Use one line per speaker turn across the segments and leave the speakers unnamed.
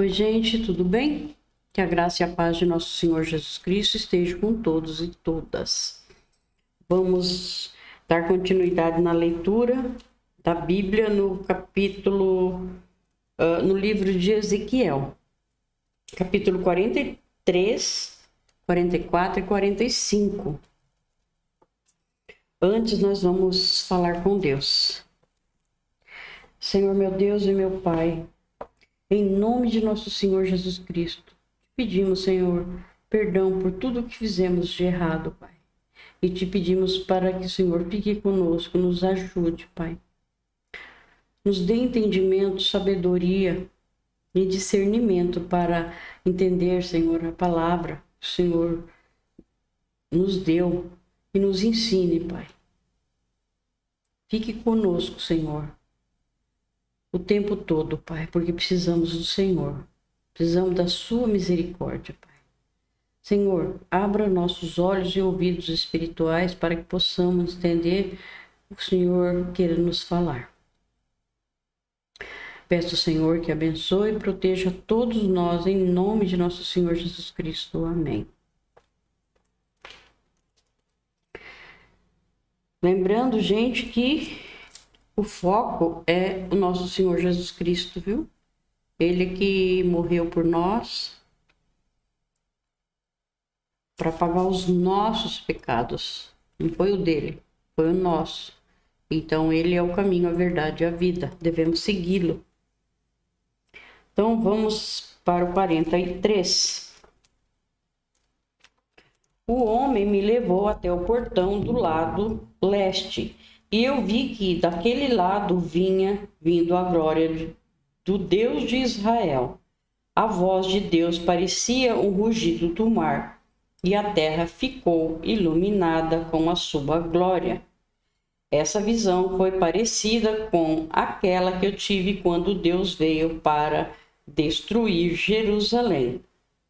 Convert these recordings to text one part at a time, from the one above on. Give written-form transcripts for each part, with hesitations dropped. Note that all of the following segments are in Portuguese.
Oi, gente, tudo bem? Que a graça e a paz de nosso Senhor Jesus Cristo esteja com todos e todas. Vamos dar continuidade na leitura da Bíblia no livro de Ezequiel, capítulo 43, 44 e 45. Antes nós vamos falar com Deus. Senhor, meu Deus e meu Pai, em nome de nosso Senhor Jesus Cristo, te pedimos, Senhor, perdão por tudo que fizemos de errado, Pai. E te pedimos para que o Senhor fique conosco, nos ajude, Pai. Nos dê entendimento, sabedoria e discernimento para entender, Senhor, a palavra que o Senhor nos deu e nos ensine, Pai. Fique conosco, Senhor, o tempo todo, Pai, porque precisamos do Senhor. Precisamos da sua misericórdia, Pai. Senhor, abra nossos olhos e ouvidos espirituais para que possamos entender o que o Senhor queira nos falar. Peço, Senhor, que abençoe e proteja todos nós em nome de nosso Senhor Jesus Cristo. Amém. Lembrando, gente, que o foco é o nosso Senhor Jesus Cristo, viu? Ele que morreu por nós para pagar os nossos pecados. Não foi o dele, foi o nosso. Então, ele é o caminho, a verdade e a vida. Devemos segui-lo. Então, vamos para o 43. O homem me levou até o portão do lado leste, e eu vi que daquele lado vindo a glória do Deus de Israel. A voz de Deus parecia um rugido do mar, e a terra ficou iluminada com a sua glória. Essa visão foi parecida com aquela que eu tive quando Deus veio para destruir Jerusalém.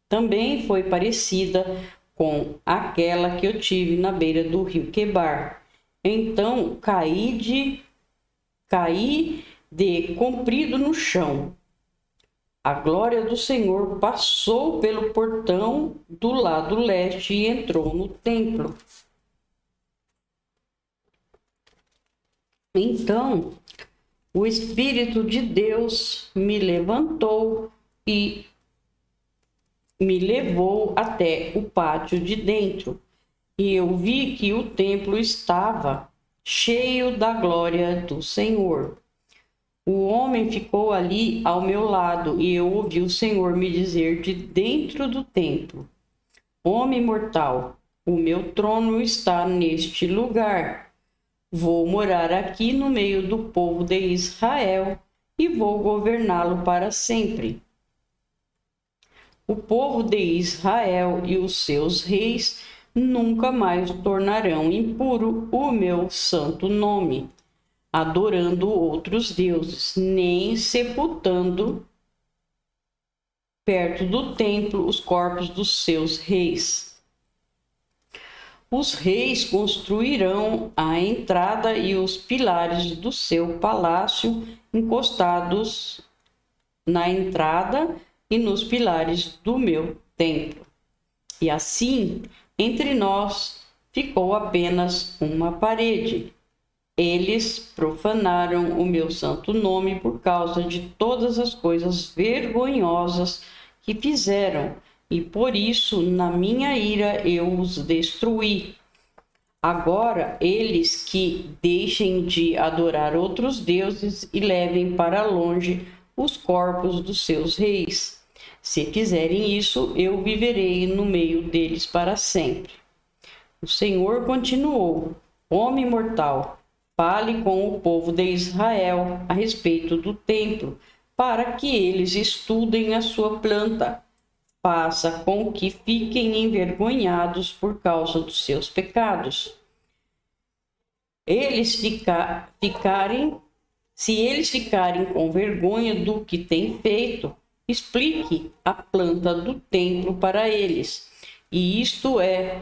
Também foi parecida com aquela que eu tive na beira do rio Quebar. Então caí de comprido no chão. A glória do Senhor passou pelo portão do lado leste e entrou no templo. Então, o Espírito de Deus me levantou e me levou até o pátio de dentro. E eu vi que o templo estava cheio da glória do Senhor. O homem ficou ali ao meu lado e eu ouvi o Senhor me dizer de dentro do templo: Homem mortal, o meu trono está neste lugar. Vou morar aqui no meio do povo de Israel e vou governá-lo para sempre. O povo de Israel e os seus reis nunca mais tornarão impuro o meu santo nome, adorando outros deuses, nem sepultando perto do templo os corpos dos seus reis. Os reis construirão a entrada e os pilares do seu palácio encostados na entrada e nos pilares do meu templo. E assim, entre nós ficou apenas uma parede. Eles profanaram o meu santo nome por causa de todas as coisas vergonhosas que fizeram, e por isso, na minha ira, eu os destruí. Agora, eles que deixem de adorar outros deuses e levem para longe os corpos dos seus reis. Se fizerem isso, eu viverei no meio deles para sempre. O Senhor continuou: Homem mortal, fale com o povo de Israel a respeito do templo, para que eles estudem a sua planta. Faça com que fiquem envergonhados por causa dos seus pecados. Se eles ficarem com vergonha do que têm feito, explique a planta do templo para eles. E isto é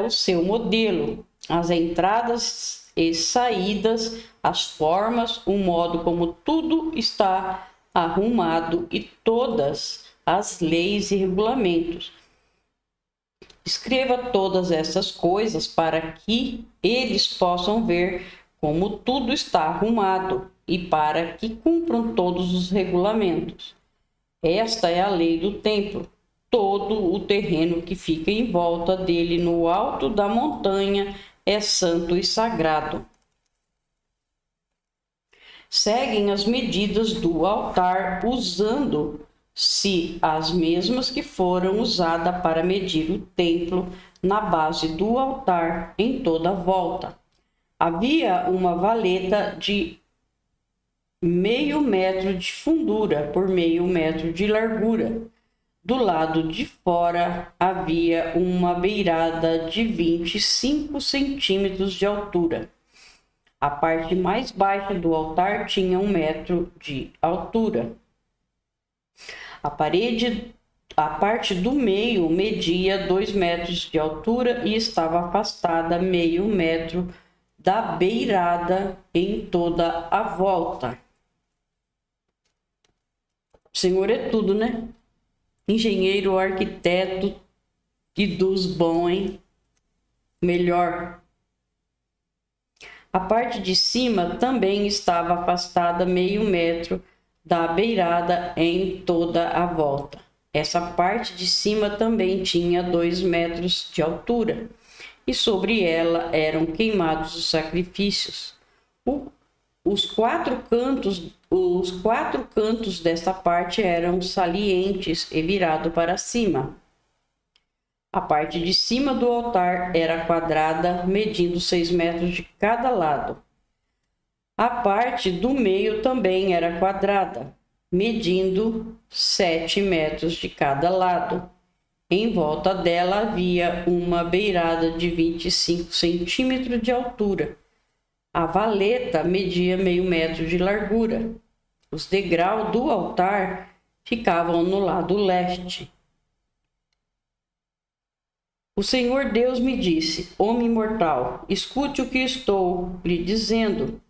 o seu modelo: as entradas e saídas, as formas, o modo como tudo está arrumado e todas as leis e regulamentos. Escreva todas essas coisas para que eles possam ver como tudo está arrumado e para que cumpram todos os regulamentos. Esta é a lei do templo. Todo o terreno que fica em volta dele no alto da montanha é santo e sagrado. Seguem as medidas do altar usando-se as mesmas que foram usadas para medir o templo na base do altar em toda a volta. Havia uma valeta de 0,5 metro de fundura por 0,5 metro de largura. Do lado de fora havia uma beirada de 25 centímetros de altura. A parte mais baixa do altar tinha 1 metro de altura. A parte do meio media 2 metros de altura e estava afastada 0,5 metro da beirada em toda a volta. O Senhor é tudo, né? Engenheiro, arquiteto e dos bons, hein? Melhor. A parte de cima também estava afastada 0,5 metro da beirada em toda a volta. Essa parte de cima também tinha 2 metros de altura, e sobre ela eram queimados os sacrifícios. Os quatro cantos desta parte eram salientes e virados para cima. A parte de cima do altar era quadrada, medindo 6 metros de cada lado. A parte do meio também era quadrada, medindo 7 metros de cada lado. Em volta dela havia uma beirada de 25 centímetros de altura. A valeta media 0,5 metro de largura. Os degraus do altar ficavam no lado leste. O Senhor Deus me disse: homem mortal, escute o que estou lhe dizendo.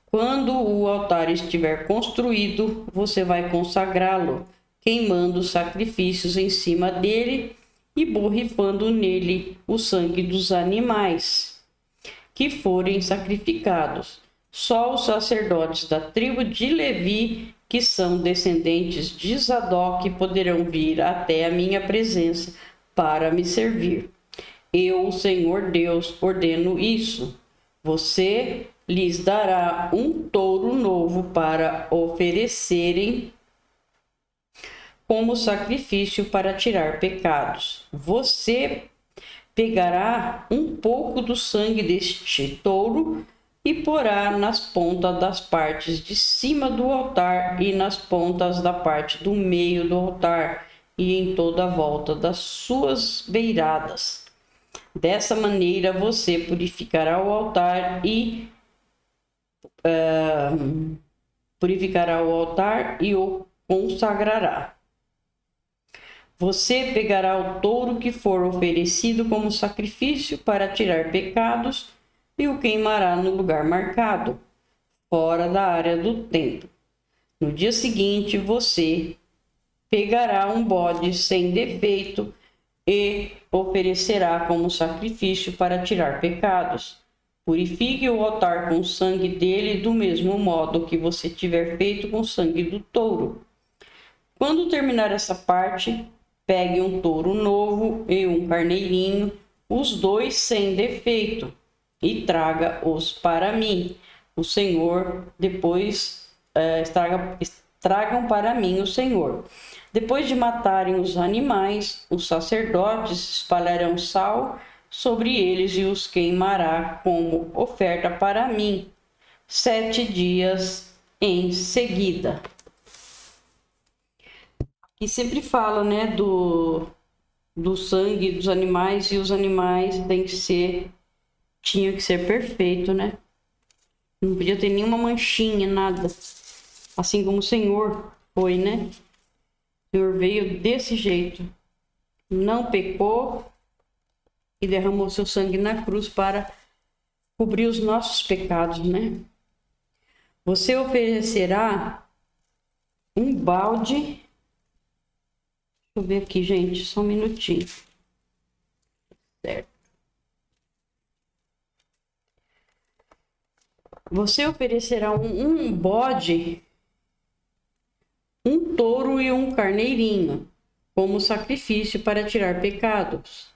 Quando o altar estiver construído, você vai consagrá-lo, queimando sacrifícios em cima dele e borrifando nele o sangue dos animais que forem sacrificados. Só os sacerdotes da tribo de Levi, que são descendentes de Zadok, poderão vir até a minha presença para me servir. Eu, o Senhor Deus, ordeno isso. Você lhes dará um touro novo para oferecerem como sacrifício para tirar pecados. Você pegará um pouco do sangue deste touro e porá nas pontas das partes de cima do altar e nas pontas da parte do meio do altar e em toda a volta das suas beiradas. Dessa maneira você purificará o altar e o consagrará. Você pegará o touro que for oferecido como sacrifício para tirar pecados e o queimará no lugar marcado, fora da área do templo. No dia seguinte, você pegará um bode sem defeito e oferecerá como sacrifício para tirar pecados. Purifique o altar com o sangue dele do mesmo modo que você tiver feito com o sangue do touro. Quando terminar essa parte, pegue um touro novo e um carneirinho, os dois sem defeito, e traga-os para mim. O Senhor, tragam para mim o Senhor. Depois de matarem os animais, os sacerdotes espalharão sal sobre eles e os queimará como oferta para mim, 7 dias em seguida. Aqui sempre fala, né, do sangue dos animais, e os animais tinha que ser perfeito, né? Não podia ter nenhuma manchinha, nada. Assim como o Senhor foi, né? O Senhor veio desse jeito. Não pecou e derramou seu sangue na cruz para cobrir os nossos pecados, né? Você oferecerá um balde. Deixa eu ver aqui, gente, só um minutinho. Certo. Você oferecerá um bode, um touro e um carneirinho, como sacrifício para tirar pecados.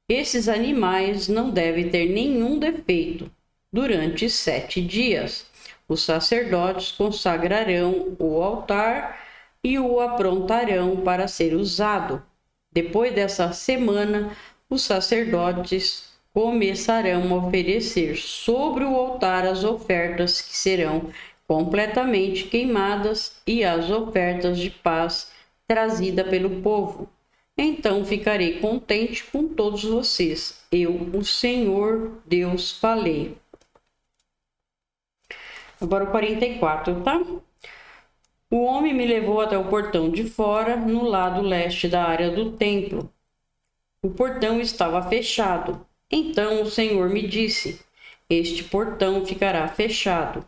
Esses animais não devem ter nenhum defeito. Durante 7 dias, os sacerdotes consagrarão o altar e o aprontarão para ser usado. Depois dessa semana, os sacerdotes começarão a oferecer sobre o altar as ofertas que serão completamente queimadas e as ofertas de paz trazidas pelo povo. Então ficarei contente com todos vocês. Eu, o Senhor Deus, falei. Agora o 44, tá? O homem me levou até o portão de fora, no lado leste da área do templo. O portão estava fechado. Então o Senhor me disse: este portão ficará fechado.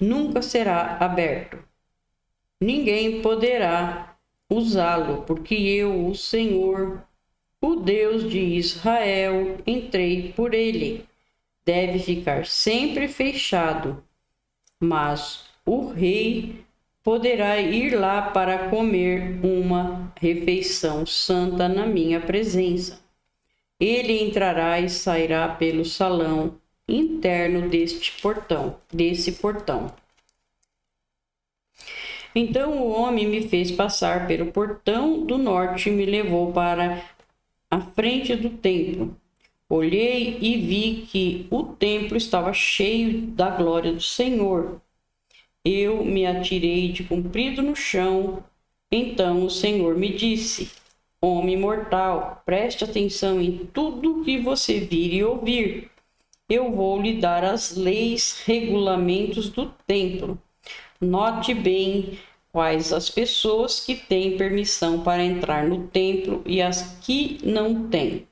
Nunca será aberto. Ninguém poderá usá-lo, porque eu, o Senhor, o Deus de Israel, entrei por ele. Deve ficar sempre fechado. Mas o rei poderá ir lá para comer uma refeição santa na minha presença. Ele entrará e sairá pelo salão interno desse portão. Então o homem me fez passar pelo portão do norte e me levou para a frente do templo. Olhei e vi que o templo estava cheio da glória do Senhor. Eu me atirei de comprido no chão. Então o Senhor me disse: homem mortal, preste atenção em tudo que você vir e ouvir. Eu vou lhe dar as leis, regulamentos do templo. Note bem quais as pessoas que têm permissão para entrar no templo e as que não têm.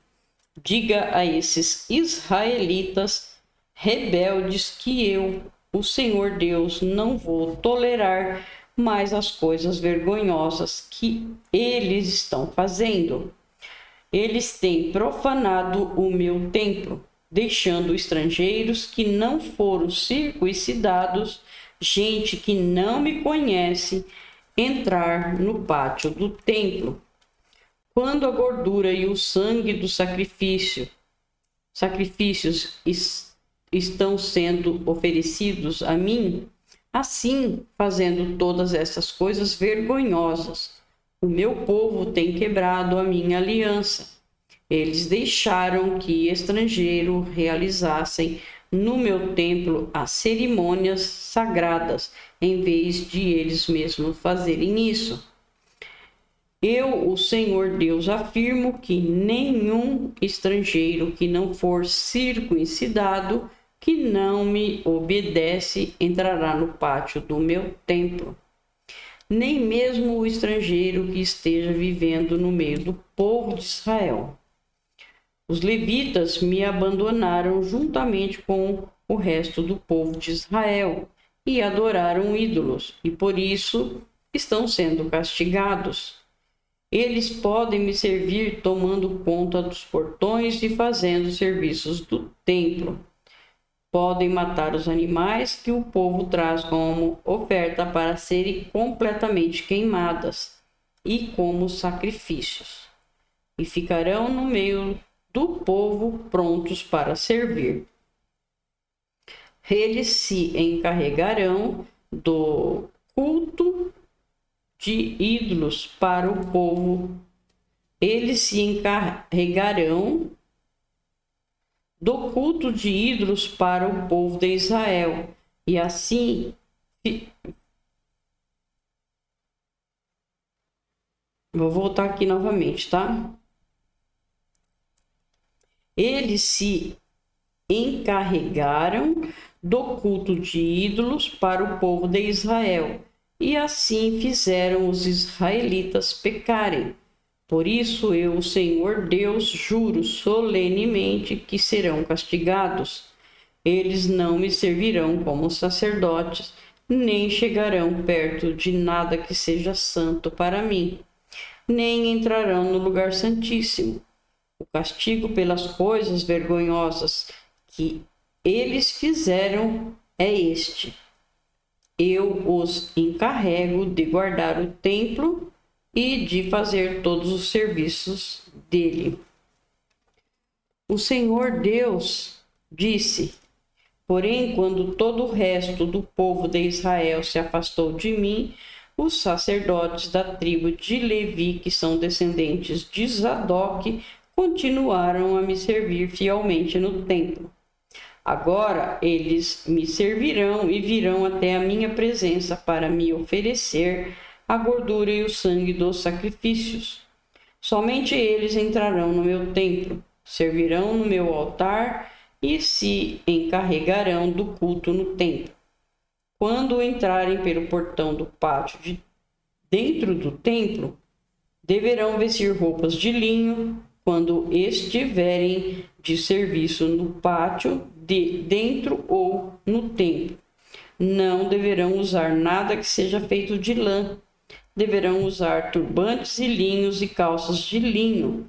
Diga a esses israelitas rebeldes que eu, o Senhor Deus, não vou tolerar mais as coisas vergonhosas que eles estão fazendo. Eles têm profanado o meu templo, deixando estrangeiros que não foram circuncidados, gente que não me conhece, entrar no pátio do templo. Quando a gordura e o sangue do sacrifícios estão sendo oferecidos a mim, assim, fazendo todas essas coisas vergonhosas, o meu povo tem quebrado a minha aliança. Eles deixaram que estrangeiros realizassem no meu templo as cerimônias sagradas, em vez de eles mesmos fazerem isso. Eu, o Senhor Deus, afirmo que nenhum estrangeiro que não for circuncidado, que não me obedece, entrará no pátio do meu templo. Nem mesmo o estrangeiro que esteja vivendo no meio do povo de Israel. Os levitas me abandonaram juntamente com o resto do povo de Israel e adoraram ídolos, e por isso estão sendo castigados. Eles podem me servir tomando conta dos portões e fazendo serviços do templo. Podem matar os animais que o povo traz como oferta para serem completamente queimadas e como sacrifícios. E ficarão no meio do povo prontos para servir. Eles se encarregarão do culto de ídolos para o povo. Eles se encarregarão do culto de ídolos para o povo de Israel. E assim vou voltar aqui novamente, tá? Eles se encarregaram do culto de ídolos para o povo de Israel, e assim fizeram os israelitas pecarem. Por isso eu, o Senhor Deus, juro solenemente que serão castigados. Eles não me servirão como sacerdotes, nem chegarão perto de nada que seja santo para mim, nem entrarão no lugar santíssimo. O castigo pelas coisas vergonhosas que eles fizeram é este: eu os encarrego de guardar o templo e de fazer todos os serviços dele. O Senhor Deus disse: porém, quando todo o resto do povo de Israel se afastou de mim, os sacerdotes da tribo de Levi, que são descendentes de Zadoc, continuaram a me servir fielmente no templo. Agora eles me servirão e virão até a minha presença para me oferecer a gordura e o sangue dos sacrifícios. Somente eles entrarão no meu templo, servirão no meu altar e se encarregarão do culto no templo. Quando entrarem pelo portão do pátio de dentro do templo, deverão vestir roupas de linho. Quando estiverem de serviço no pátio de dentro ou no templo, não deverão usar nada que seja feito de lã. Deverão usar turbantes e linhos e calças de linho,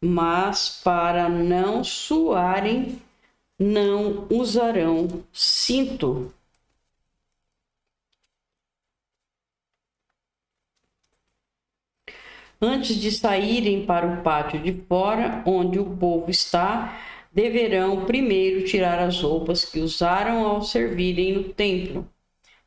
mas para não suarem, não usarão cinto. Antes de saírem para o pátio de fora, onde o povo está, deverão primeiro tirar as roupas que usaram ao servirem no templo,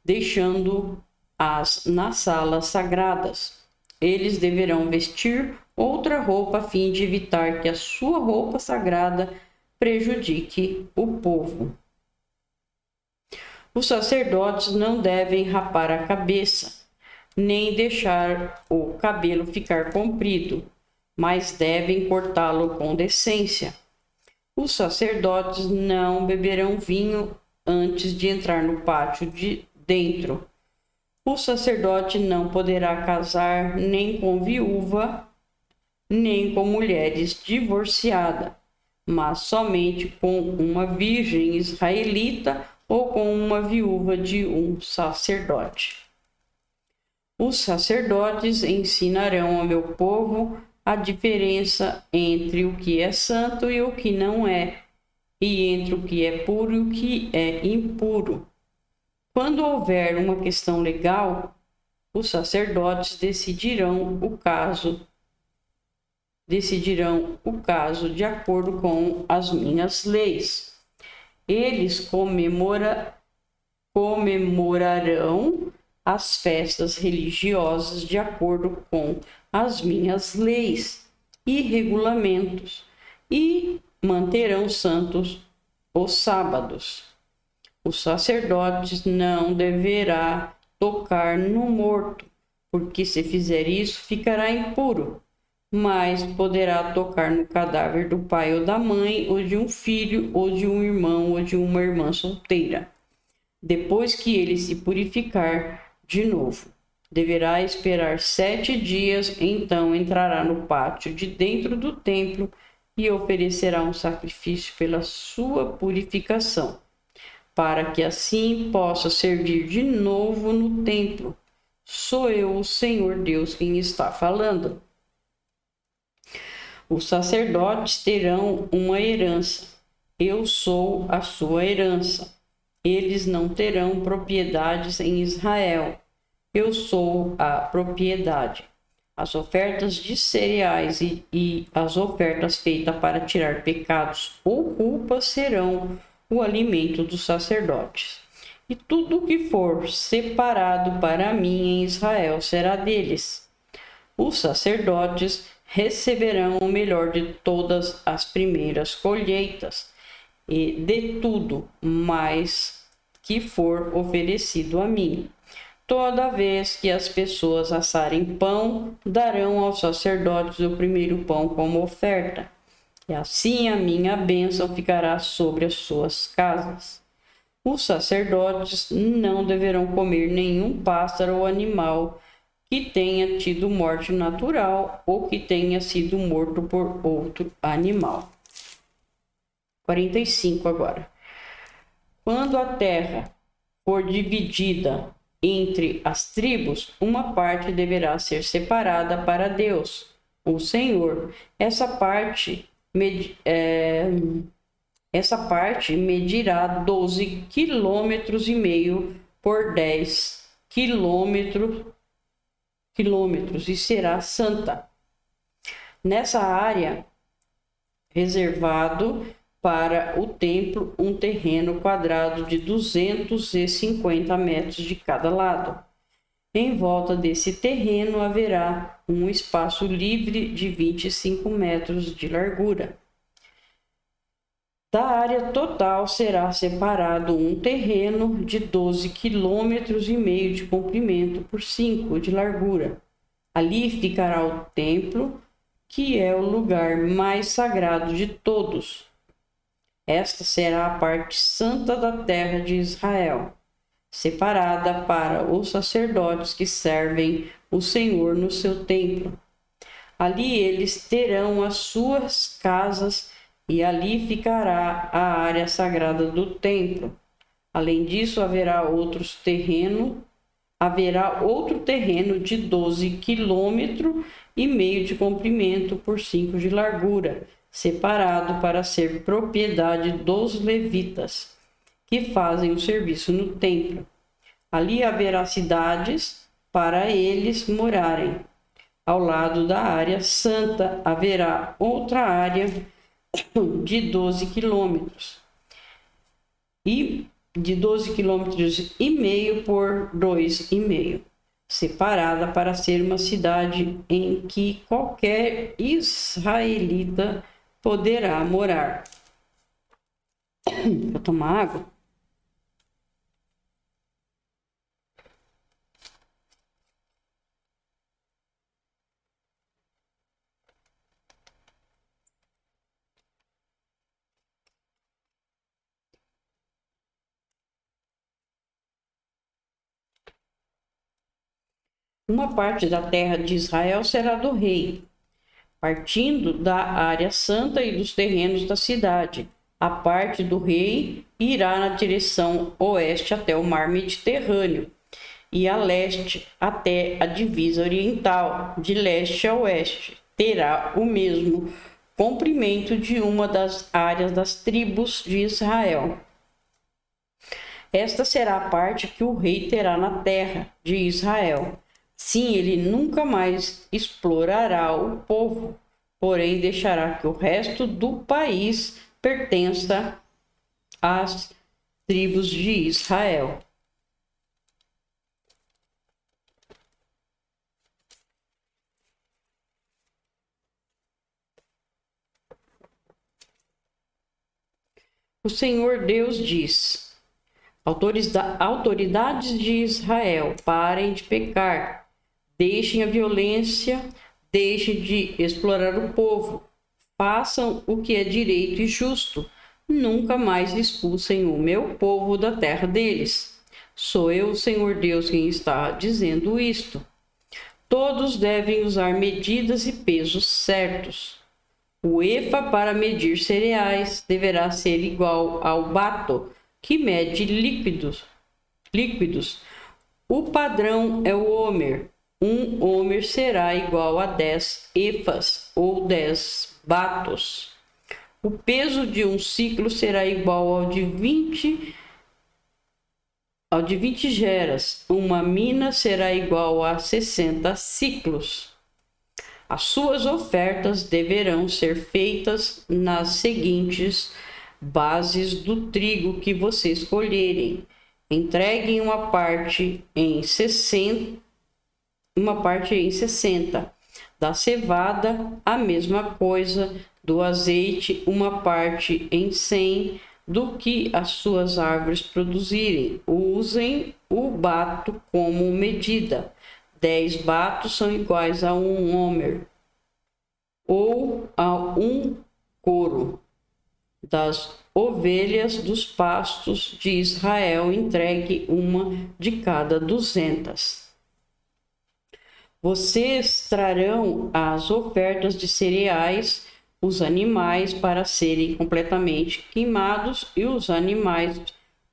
deixando-as nas salas sagradas. Eles deverão vestir outra roupa a fim de evitar que a sua roupa sagrada prejudique o povo. Os sacerdotes não devem rapar a cabeça, nem deixar o cabelo ficar comprido, mas devem cortá-lo com decência. Os sacerdotes não beberão vinho antes de entrar no pátio de dentro. O sacerdote não poderá casar nem com viúva, nem com mulheres divorciadas, mas somente com uma virgem israelita ou com uma viúva de um sacerdote. Os sacerdotes ensinarão ao meu povo a diferença entre o que é santo e o que não é, e entre o que é puro e o que é impuro. Quando houver uma questão legal, os sacerdotes decidirão o caso de acordo com as minhas leis. Eles comemorarão as festas religiosas de acordo com as minhas leis e regulamentos e manterão santos os sábados. Os sacerdotes não deverá tocar no morto, porque se fizer isso ficará impuro, mas poderá tocar no cadáver do pai ou da mãe, ou de um filho, ou de um irmão, ou de uma irmã solteira. Depois que ele se purificar de novo, deverá esperar 7 dias, então entrará no pátio de dentro do templo e oferecerá um sacrifício pela sua purificação, para que assim possa servir de novo no templo. Sou eu, o Senhor Deus, quem está falando. Os sacerdotes terão uma herança. Eu sou a sua herança. Eles não terão propriedades em Israel. Eu sou a propriedade. As ofertas de cereais e as ofertas feitas para tirar pecados ou culpas serão o alimento dos sacerdotes. E tudo o que for separado para mim em Israel será deles. Os sacerdotes receberão o melhor de todas as primeiras colheitas e de tudo mais que for oferecido a mim. Toda vez que as pessoas assarem pão, darão aos sacerdotes o primeiro pão como oferta. E assim a minha bênção ficará sobre as suas casas. Os sacerdotes não deverão comer nenhum pássaro ou animal que tenha tido morte natural ou que tenha sido morto por outro animal. 45 agora. Quando a terra for dividida entre as tribos, uma parte deverá ser separada para Deus, o Senhor. Essa parte medirá 12 quilômetros e meio por 10 quilômetros e será santa. Nessa área reservado para o templo, um terreno quadrado de 250 metros de cada lado. Em volta desse terreno haverá um espaço livre de 25 metros de largura. Da área total será separado um terreno de 12 quilômetros e meio de comprimento por 5 de largura. Ali ficará o templo, que é o lugar mais sagrado de todos. Esta será a parte santa da terra de Israel, separada para os sacerdotes que servem o Senhor no seu templo. Ali eles terão as suas casas e ali ficará a área sagrada do templo. Além disso, haverá outro terreno de 12 quilômetros e meio de comprimento por 5 de largura, separado para ser propriedade dos levitas, que fazem o serviço no templo. Ali haverá cidades para eles morarem. Ao lado da área santa haverá outra área de 12 quilômetros e de 12 quilômetros e meio por 2,5, separada para ser uma cidade em que qualquer israelita poderá morar. Vou tomar água. Uma parte da terra de Israel será do rei, partindo da área santa e dos terrenos da cidade. A parte do rei irá na direção oeste até o mar Mediterrâneo e a leste até a divisa oriental. De leste a oeste terá o mesmo comprimento de uma das áreas das tribos de Israel. Esta será a parte que o rei terá na terra de Israel. Sim, ele nunca mais explorará o povo, porém deixará que o resto do país pertença às tribos de Israel. O Senhor Deus diz: autoridades de Israel, parem de pecar. Deixem a violência, deixem de explorar o povo. Façam o que é direito e justo. Nunca mais expulsem o meu povo da terra deles. Sou eu, o Senhor Deus, quem está dizendo isto. Todos devem usar medidas e pesos certos. O efa para medir cereais deverá ser igual ao bato, que mede líquidos. O padrão é o homer. Um homer será igual a 10 efas ou 10 batos. O peso de um ciclo será igual ao de 20 geras. Uma mina será igual a 60 ciclos. As suas ofertas deverão ser feitas nas seguintes bases do trigo que você escolherem. Entreguem uma parte em 60, da cevada, a mesma coisa, do azeite, uma parte em 100, do que as suas árvores produzirem. Usem o bato como medida. 10 batos são iguais a um homer, ou a um coro. Das ovelhas dos pastos de Israel, entregue uma de cada 200. Vocês trarão as ofertas de cereais, os animais para serem completamente queimados e os animais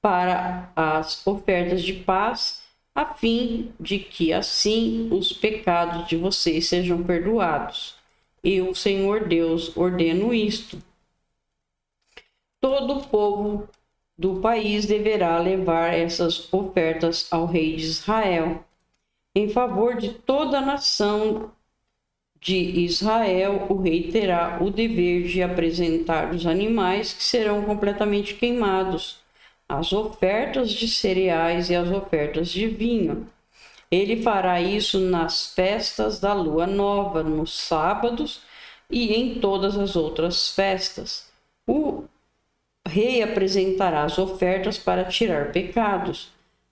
para as ofertas de paz, a fim de que assim os pecados de vocês sejam perdoados. Eu, Senhor Deus, ordeno isto. Todo o povo do país deverá levar essas ofertas ao rei de Israel. Em favor de toda a nação de Israel, o rei terá o dever de apresentar os animais que serão completamente queimados, as ofertas de cereais e as ofertas de vinho. Ele fará isso nas festas da lua nova, nos sábados e em todas as outras festas. O rei apresentará as ofertas para tirar pecados,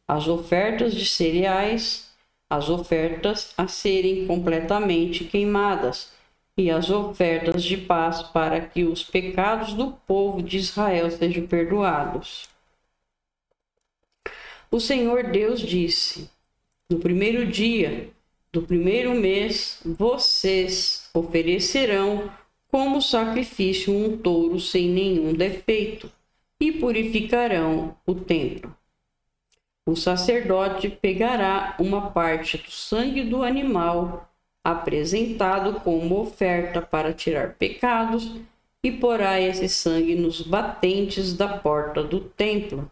as ofertas de cereais, as ofertas a serem completamente queimadas e as ofertas de paz para que os pecados do povo de Israel sejam perdoados. O Senhor Deus disse: no primeiro dia do primeiro mês, vocês oferecerão como sacrifício um touro sem nenhum defeito e purificarão o templo. O sacerdote pegará uma parte do sangue do animal apresentado como oferta para tirar pecados e porá esse sangue nos batentes da porta do templo,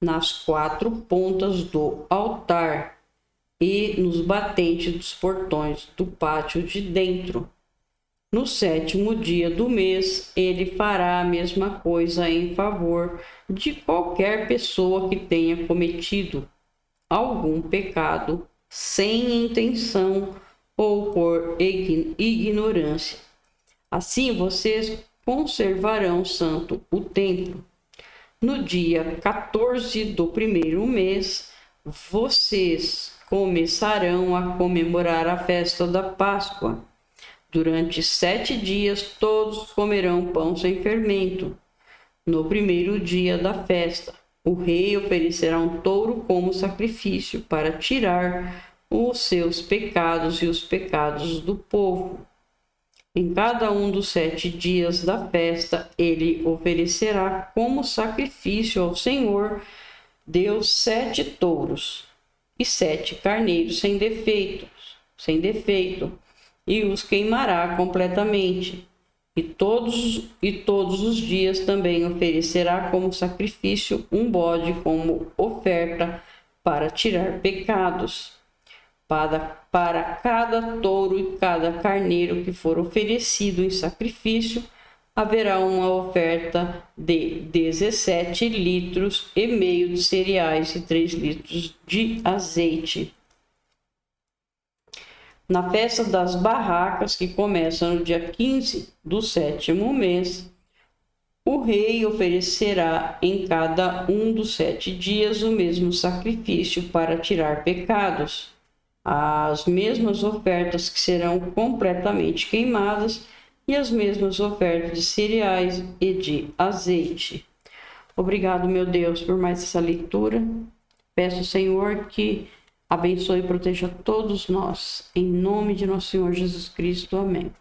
nas 4 pontas do altar e nos batentes dos portões do pátio de dentro. No 7º dia do mês, ele fará a mesma coisa em favor de qualquer pessoa que tenha cometido algum pecado sem intenção ou por ignorância. Assim vocês conservarão santo o templo. No dia 14 do primeiro mês, vocês começarão a comemorar a festa da Páscoa. Durante 7 dias todos comerão pão sem fermento. No primeiro dia da festa, o rei oferecerá um touro como sacrifício para tirar os seus pecados e os pecados do povo. Em cada um dos 7 dias da festa, ele oferecerá como sacrifício ao Senhor Deus 7 touros e 7 carneiros sem defeito, e os queimará completamente. E todos os dias também oferecerá como sacrifício um bode como oferta para tirar pecados. Para cada touro e cada carneiro que for oferecido em sacrifício, haverá uma oferta de 17,5 litros de cereais e 3 litros de azeite. Na festa das barracas, que começa no dia 15 do 7º mês, o rei oferecerá em cada um dos 7 dias o mesmo sacrifício para tirar pecados, as mesmas ofertas que serão completamente queimadas e as mesmas ofertas de cereais e de azeite. Obrigado, meu Deus, por mais essa leitura. Peço, Senhor, que abençoe e proteja todos nós. Em nome de nosso Senhor Jesus Cristo. Amém.